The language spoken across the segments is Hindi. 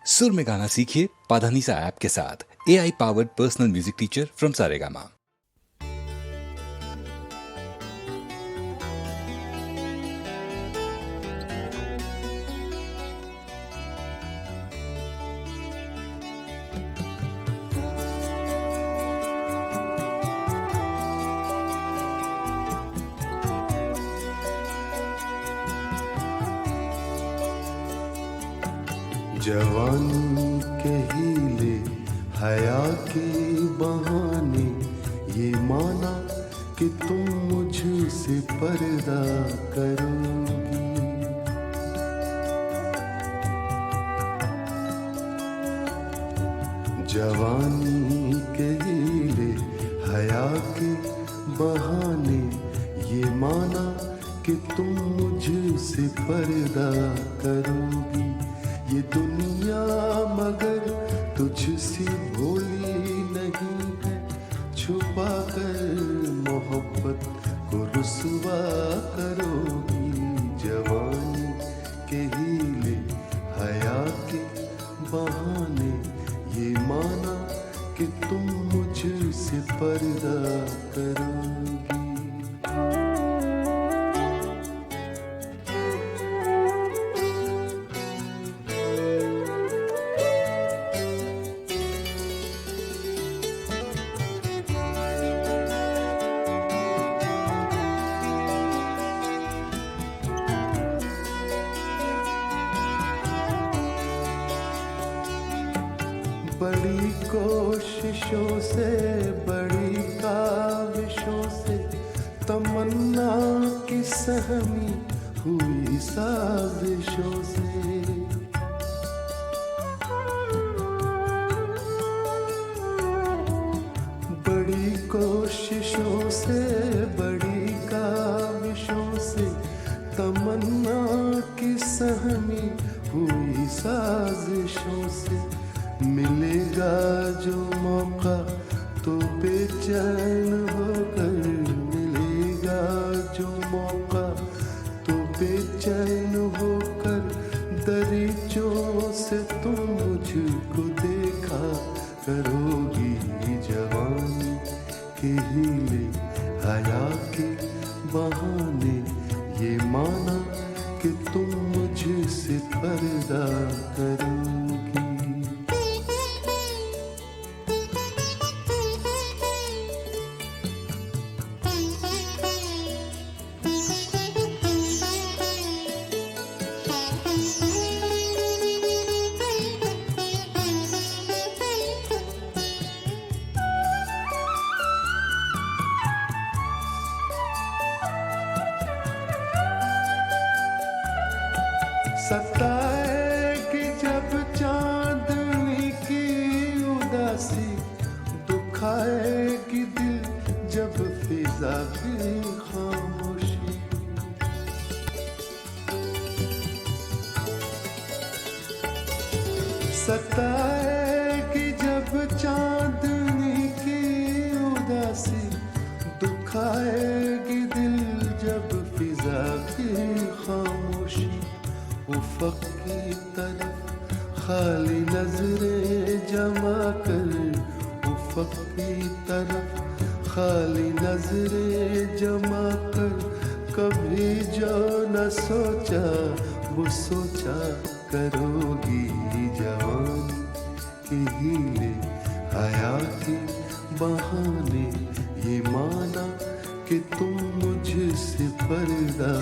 सुर में गाना सीखिए पाधानीसा ऐप के साथ। AI powered personal music teacher from Saregama. जवानी के हीले हया के बहाने ये माना कि तुम मुझसे पर्दा करोगी। जवानी के हीले हया के बहाने ये माना कि तुम मुझसे पर्दा करोगी। ये दुनिया मगर तुझसे भोली नहीं है, छुपा कर मोहब्बत को रुसवा करोगी। जवानी के हीले हया के बहाने ये माना कि तुम मुझसे पर्दा करोगी। बड़ी कोशिशों से बड़ी काविशों से तमन्ना की सहमी हुई साजिशों से बड़ी कोशिशों से बड़ी काविशों से तमन्ना की सहमी हुई साजिशों से मिलेगा जो मौका तो बेचैन होकर, मिलेगा जो मौका तो बेचैन होकर दरीचों से तुम मुझको देखा करोगी। जवानी के हीले हया के बहाने ये माना कि तुम मुझसे पर्दा करोगी। सताएगी जब चांदनी की उदासी, दुखाएगी दिल जब फिजा की खामोशी। सताएगी जब चांदनी की उदासी, दुखाएगी दिल जब फिजा की खामोशी। उफ़क़ की तरफ खाली नजरें जमा कर, उफ़क़ की तरफ खाली नजरें जमा कर, कभी जो न सोचा वो सोचा करोगी। जवानी के हीले हया के बहाने ये माना कि तुम मुझसे पर्दा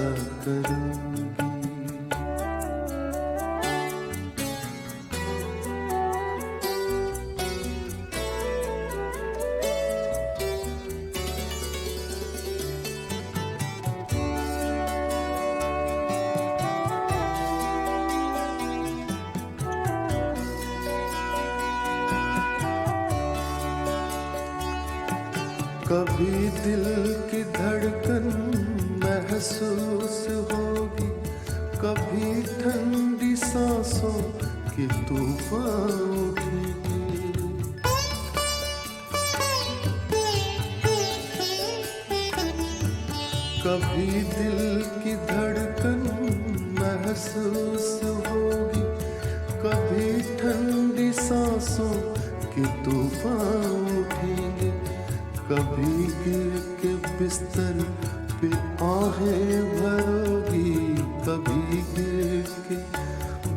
करोगी। कभी दिल की धड़कन महसूस होगी, कभी ठंडी सांसों की तूफान उठेगी। कभी दिल की धड़कन महसूस होगी, कभी ठंडी सांसों के तूफान उठेंगे, कभी गिर के बिस्तर पे आहें भरोगी, कभी गिर के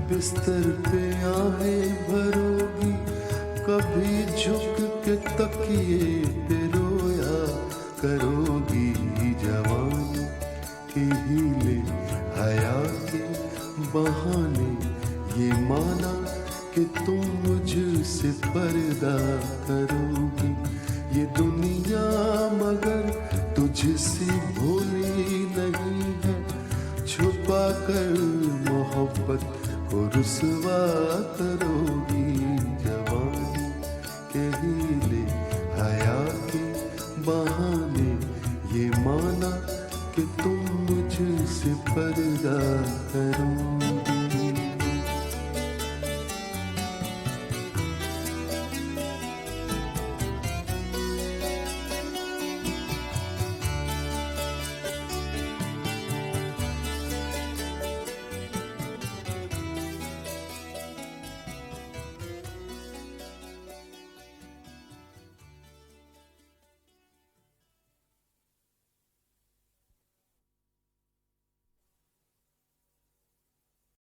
बिस्तर पे आहें भरोगी, कभी झुक के तकिए पे रोया करोगी। जवानी के हीले हया के बहाने ये माना कि तुम मुझसे पर्दा करोगी। ये दुनिया मगर तुझसे भूली नहीं है, छुपा कर मोहब्बत को रुसवा